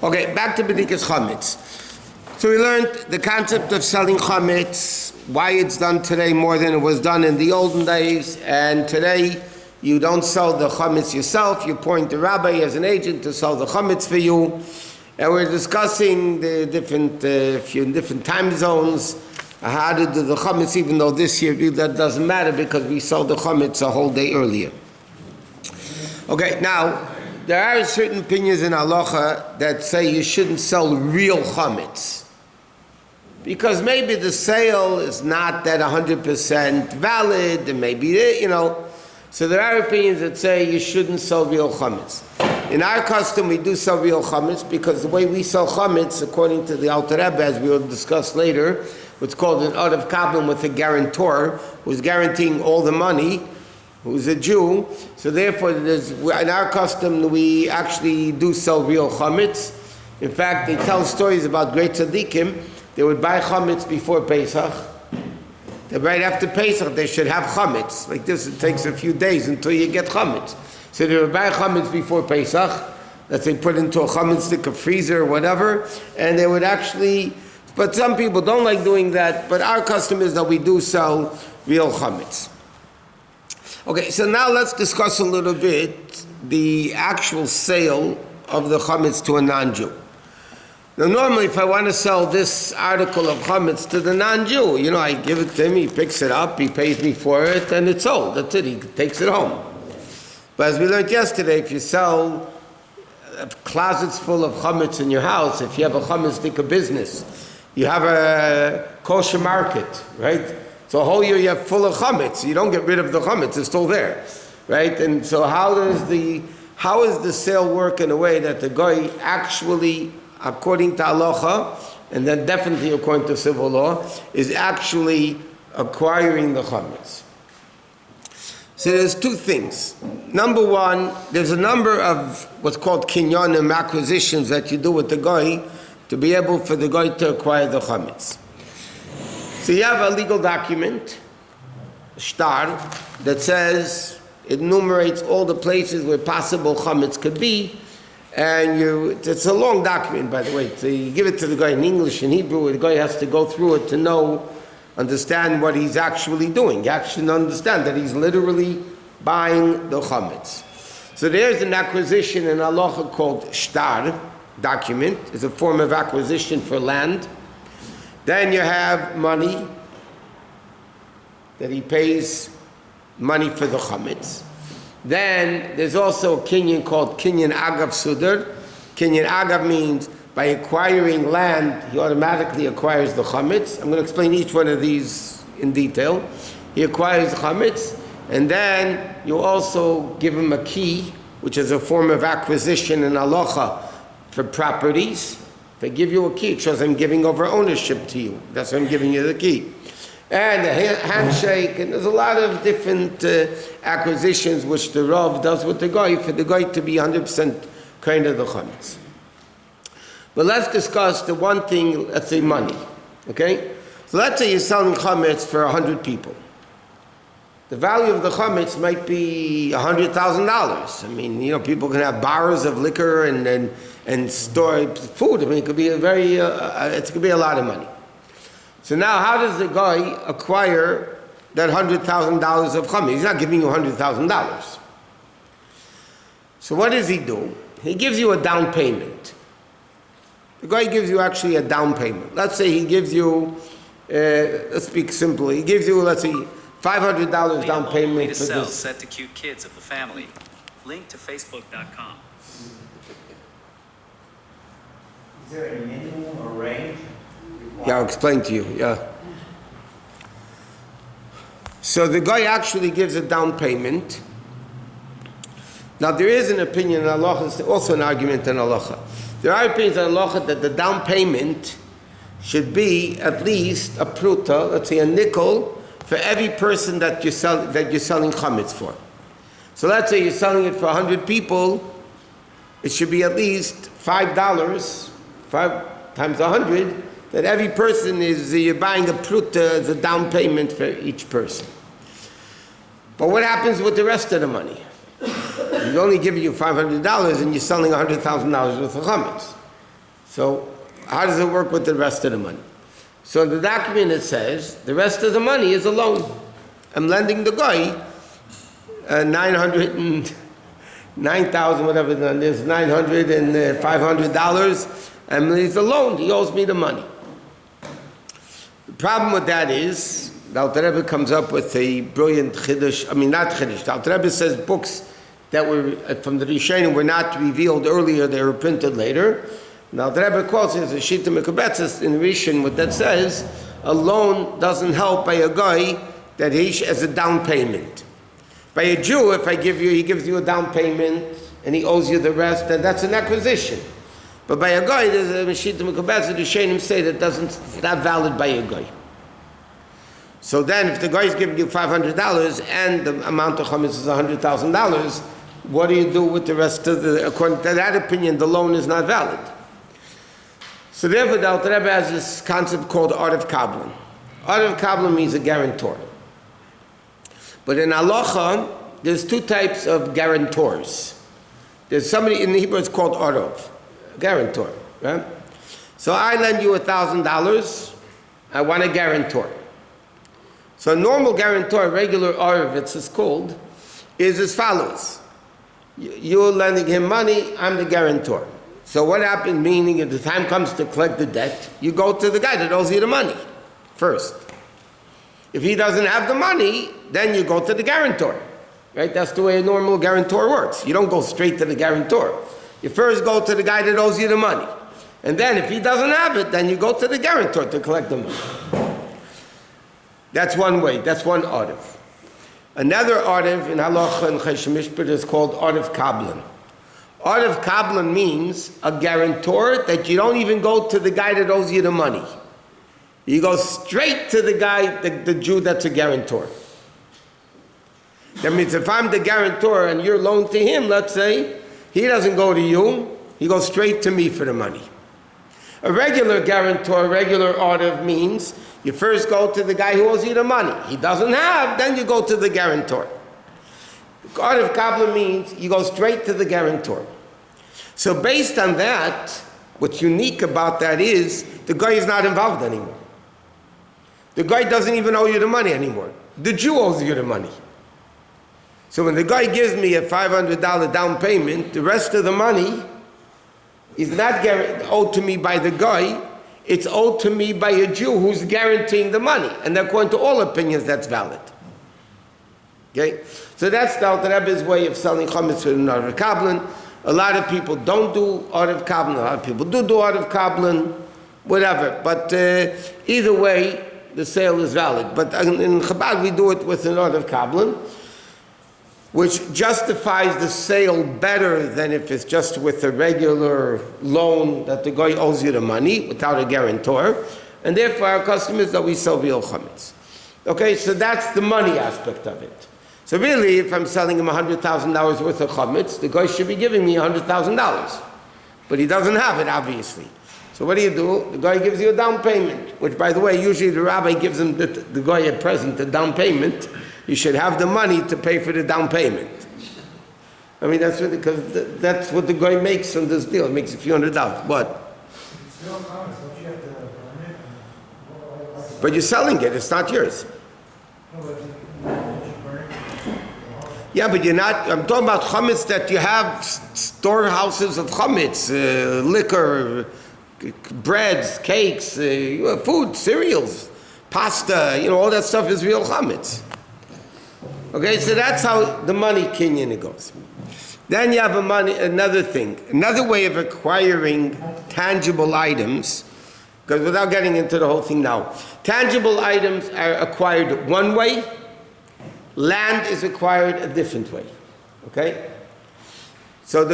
Okay, back to B'dikas Chametz. So we learned the concept of selling Chametz, why it's done today more than it was done in the olden days, and today you don't sell the Chametz yourself, you appoint the rabbi as an agent to sell the Chametz for you. And we're discussing the different time zones, how to do the Chametz, even though this year that doesn't matter because we sold the Chametz a whole day earlier. Okay, now, there are certain opinions in halacha that say you shouldn't sell real chametz. Because maybe the sale is not that 100% valid, and maybe, So there are opinions that say you shouldn't sell real chametz. In our custom, we do sell real chametz because the way we sell chametz, according to the Alter Rebbe, as we will discuss later, what's called an Od of Kabbalah with a guarantor, who's guaranteeing all the money, who's a Jew, so therefore in our custom we actually do sell real chametz. In fact, they tell stories about great tzaddikim. They would buy chametz before Pesach. Then right after Pesach they should have chametz. Like this, it takes a few days until you get chametz. So they would buy chametz before Pesach, that they put into a chametz stick, a freezer or whatever, and they would actually, but some people don't like doing that, but our custom is that we do sell real chametz. Okay, so now let's discuss a little bit the actual sale of the chametz to a non-Jew. Now normally if I want to sell this article of chametz to the non-Jew, I give it to him, he picks it up, he pays me for it, and it's sold. That's it, he takes it home. But as we learned yesterday, if you sell closets full of chametz in your house, if you have a chametz stick of business, you have a kosher market, right? So a whole year you have full of chametz. You don't get rid of the chametz; it's still there, right? And so how does the sale work in a way that the guy actually, according to halacha, and then definitely according to civil law, is actually acquiring the chametz? So there's two things. Number one, there's a number of what's called kinyanim, acquisitions that you do with the guy to be able for the guy to acquire the chametz. So you have a legal document, shtar, that says, it enumerates all the places where possible chametz could be, and it's a long document, by the way. So you give it to the guy in English and Hebrew, the guy has to go through it to understand what he's actually doing. He actually understand that he's literally buying the chametz. So there's an acquisition in halacha called shtar, document. It's a form of acquisition for land. Then you have money, that he pays money for the chametz. Then there's also a kinyan called kinyan agav sudar. Kinyan agav means by acquiring land, he automatically acquires the chametz. I'm going to explain each one of these in detail. He acquires the chametz, and then you also give him a key, which is a form of acquisition in halacha for properties. If I give you a key, it shows I'm giving over ownership to you. That's why I'm giving you the key. And a handshake, and there's a lot of different acquisitions which the Rav does with the guy, for the guy to be 100% kind of the chametz. But let's discuss the one thing, let's say money, okay? So let's say you're selling chametz for 100 people. The value of the chametz might be $100,000. I mean, people can have bars of liquor and store food. I mean, it could be it could be a lot of money. So now, how does the guy acquire that $100,000 of chametz? He's not giving you $100,000. So what does he do? He gives you a down payment. The guy gives you actually a down payment. Let's say he gives you, let's speak simply, he gives you, let's say, $500 down payment for this. Set to cute kids of the family. Link to Facebook.com. Is there a minimum or range? Yeah, I'll explain to you, yeah. So the guy actually gives a down payment. Now there is an opinion in halacha, it's also an argument in halacha. There are opinions in halacha that the down payment should be at least a pruta, let's say a nickel, for every person that you're selling chametz for. So let's say you're selling it for 100 people, it should be at least $5, 5 times 100, that every person you're buying a pruta as a down payment for each person. But what happens with the rest of the money? He's only giving you $500 and you're selling $100,000 worth of chametz. So how does it work with the rest of the money? So in the document it says, the rest of the money is a loan. I'm lending the guy 9,000, whatever it is, $900 and $500, and it's a loan. He owes me the money. The problem with that is, the Alter Rebbe comes up with a brilliant chiddush. I mean, not chiddush. The Alter Rebbe says books that were from the Rishonim were not revealed earlier; they were printed later. And the Alter Rebbe quotes as a shita mekabetzes in Rishon, what that says: a loan doesn't help by a guy that he as a down payment. By a Jew, if he gives you a down payment and he owes you the rest, then that's an acquisition. But by a guy, there's a shita mekabetzes. The Rishonim say that it's not valid by a guy. So then, if the guy is giving you $500 and the amount of chametz is $100,000, what do you do with the rest of the? According to that opinion, the loan is not valid. So therefore, the Alter Rebbe has this concept called art of kabbalah. Art of kabbalah means a guarantor. But in halacha, there's two types of guarantors. There's somebody in Hebrew it's called arov, guarantor. Right? So I lend you $1,000. I want a guarantor. So a normal guarantor, a regular arov, it's called, is as follows. You're lending him money, I'm the guarantor. So what happens, meaning if the time comes to collect the debt, you go to the guy that owes you the money first. If he doesn't have the money, then you go to the guarantor. Right? That's the way a normal guarantor works. You don't go straight to the guarantor. You first go to the guy that owes you the money. And then if he doesn't have it, then you go to the guarantor to collect the money. That's one way. That's one artiv. Another artiv in halacha and chesed mishpat is called artiv kablan. Artiv kablan means a guarantor that you don't even go to the guy that owes you the money. You go straight to the guy, the Jew that's a guarantor. That means if I'm the guarantor and you're loaned to him, let's say, he doesn't go to you, he goes straight to me for the money. A regular guarantor, a regular artiv means you first go to the guy who owes you the money. He doesn't have, then you go to the guarantor. Artiv kabbalah means you go straight to the guarantor. So based on that, what's unique about that is the guy is not involved anymore. The guy doesn't even owe you the money anymore. The Jew owes you the money. So when the guy gives me a $500 down payment, the rest of the money is not owed to me by the guy. It's owed to me by a Jew who's guaranteeing the money. And according to all opinions, that's valid. Okay? So that's the Alter Rebbe's way of selling chametz with an artiv kablan. A lot of people don't do artiv kablan. A lot of people do artiv kablan. Whatever. But either way, the sale is valid. But in Chabad, we do it with an artiv kablan, which justifies the sale better than if it's just with a regular loan that the guy owes you the money without a guarantor. And therefore, our custom is that we sell real chametz. Okay, so that's the money aspect of it. So really, if I'm selling him $100,000 worth of chametz, the guy should be giving me $100,000. But he doesn't have it, obviously. So what do? The guy gives you a down payment, which, by the way, usually the rabbi gives him the guy a present, the down payment. You should have the money to pay for the down payment. I mean, that's because that's what the guy makes on this deal. It makes a few $100. What? But you're selling it. It's not yours. Yeah, but you're not. I'm talking about chametz that you have storehouses of chametz, liquor, breads, cakes, food, cereals, pasta. All that stuff is real chametz. Okay, so that's how the money kinyan goes. Then you have another thing, another way of acquiring tangible items, because without getting into the whole thing now, tangible items are acquired one way, land is acquired a different way. Okay? So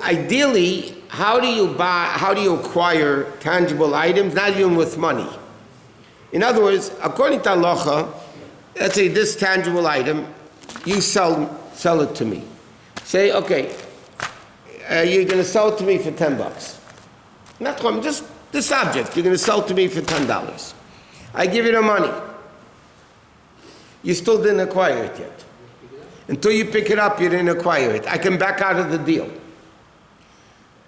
ideally, how do you acquire tangible items, not even with money? In other words, according to halacha, let's say this tangible item, you sell it to me. Say, okay, you're going to sell it to me for $10. Not just this object, you're going to sell it to me for $10. I give you the money. You still didn't acquire it yet. Until you pick it up, you didn't acquire it. I can back out of the deal.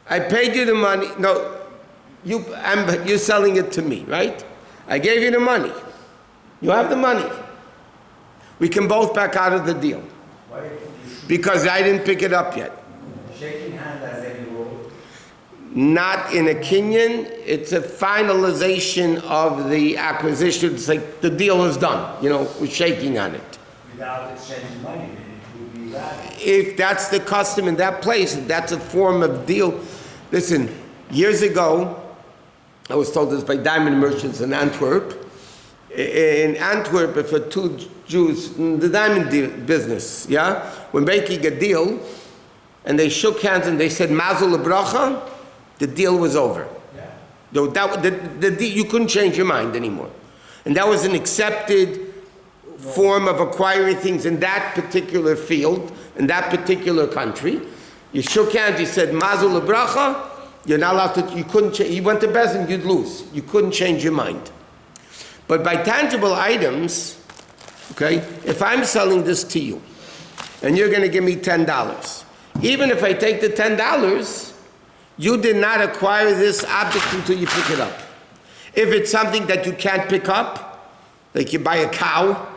I paid you the money. No, You're selling it to me, right? I gave you the money. You have the money. We can both back out of the deal. What if you shoot Because I didn't pick it up yet. shaking hand as any rule? Not in a Kenyan, it's a finalization of the acquisition. It's like the deal is done, we're shaking on it. Without exchanging money, then it would be valid. If that's the custom in that place, if that's a form of deal. Listen, years ago, I was told this by diamond merchants in Antwerp. In Antwerp, for two Jews in the diamond business, when making a deal, and they shook hands and they said Mazel Bracha, the deal was over. You couldn't change your mind anymore, and that was an accepted form of acquiring things in that particular field, in that particular country. You shook hands, you said Mazel Bracha. You're not allowed to. You couldn't change. You went to Bais Din, you'd lose. You couldn't change your mind. But by tangible items, okay, if I'm selling this to you, and you're going to give me $10, even if I take the $10, you did not acquire this object until you pick it up. If it's something that you can't pick up, like you buy a cow,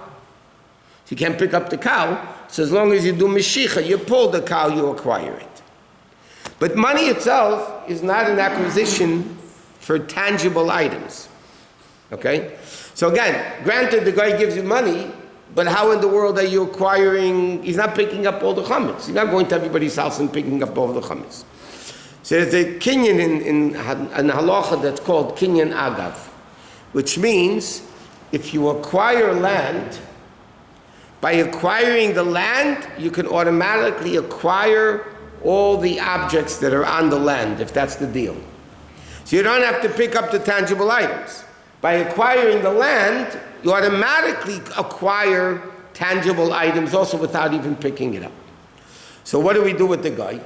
you can't pick up the cow, so as long as you do Meshicha, you pull the cow, you acquire it. But money itself is not an acquisition for tangible items. Okay? So again, granted the guy gives you money, but how in the world are you acquiring? He's not picking up all the chametz. He's not going to everybody's house and picking up all the chametz. So there's a kinyan in halacha that's called kinyan agav, which means if you acquire land, by acquiring the land, you can automatically acquire all the objects that are on the land, if that's the deal. So you don't have to pick up the tangible items. By acquiring the land, you automatically acquire tangible items also without even picking it up. So what do we do with the guy?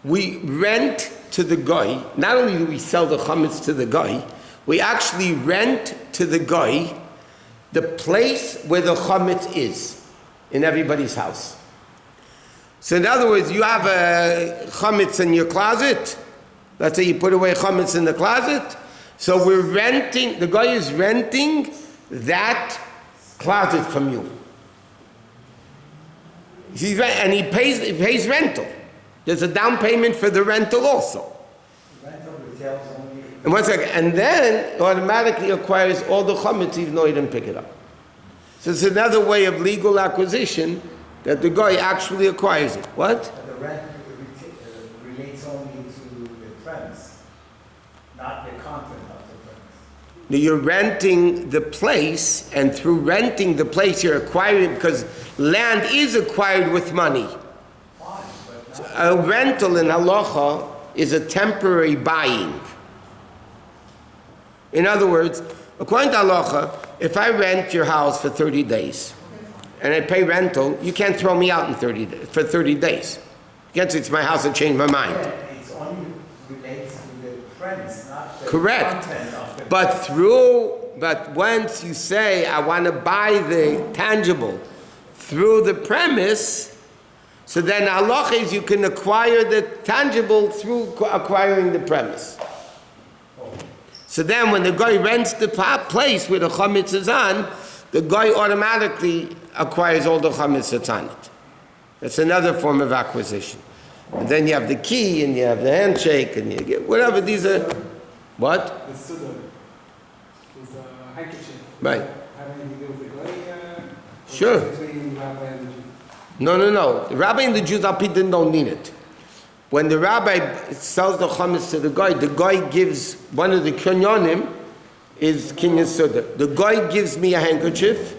We rent to the guy. Not only do we sell the chametz to the guy, we actually rent to the guy the place where the chametz is in everybody's house. So in other words, you have a chametz in your closet. Let's say you put away chametz in the closet. So we're renting, the guy is renting that closet from you. And he pays rental. There's a down payment for the rental also. Rental retails only. And one second, and then it automatically acquires all the chametz even though he didn't pick it up. So it's another way of legal acquisition that the guy actually acquires it. What? But the rent relates only to the premise, not the content of the premise. You're renting the place, and through renting the place, you're acquiring, because land is acquired with money. Fine, but not A rental in halacha is a temporary buying. In other words, according to halacha, if I rent your house for 30 days, and I pay rental, you can't throw me out for 30 days. You can't say it's my house and change my mind. It's only relates to the premise, not the Correct. content of the But once you say, I want to buy the tangible through the premise, so then halacha is you can acquire the tangible through acquiring the premise. So then when the guy rents the place where the chametz is on, the guy automatically acquires all the chametz that's on it. That's another form of acquisition. And then you have the key, and you have the handshake, and you get whatever these are. What? The sudar is a handkerchief. Right. Having to do with the guy? Sure. Between rabbi and the Jew. No. The rabbi and the Jews don't need it. When the rabbi sells the chametz to the guy gives one of the kinyonim is kinyan sudar. The guy gives me a handkerchief.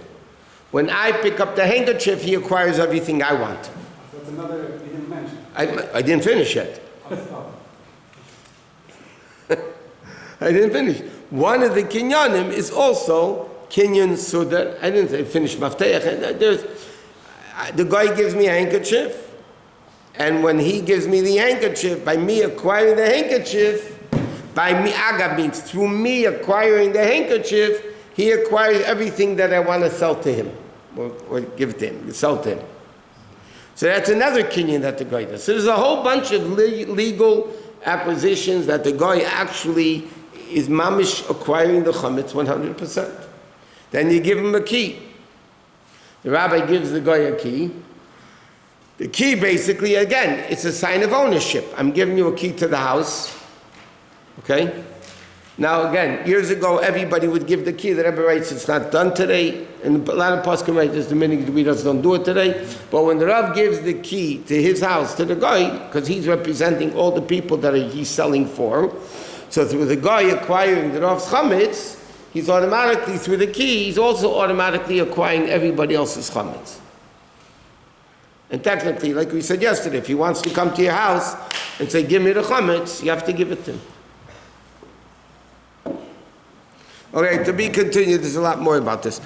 When I pick up the handkerchief, he acquires everything I want. That's another you didn't mention. I didn't finish yet. I didn't finish. One of the kinyanim is also kinyan sudar. I didn't say finish mafteach. The guy gives me a handkerchief, and when he gives me the handkerchief, by me acquiring the handkerchief, by me, agav means through me acquiring the handkerchief, he acquires everything that I want to sell to him, or give to him, sell to him. So that's another kinyan that the guy does. So there's a whole bunch of legal acquisitions that the guy actually is mamish acquiring the chametz 100%. Then you give him a key. The rabbi gives the guy a key. The key basically, again, it's a sign of ownership. I'm giving you a key to the house. Okay? Now again, years ago, everybody would give the key. The Rebbe writes it's not done today. And a lot of poskim write this, the minute we don't do it today. But when the Rav gives the key to his house, to the guy, because he's representing all the people that he's selling for, so through the guy acquiring the Rav's chametz, he's automatically, through the key, he's also automatically acquiring everybody else's chametz. And technically, like we said yesterday, if he wants to come to your house and say, give me the chametz, you have to give it to him. Okay, to be continued, there's a lot more about this.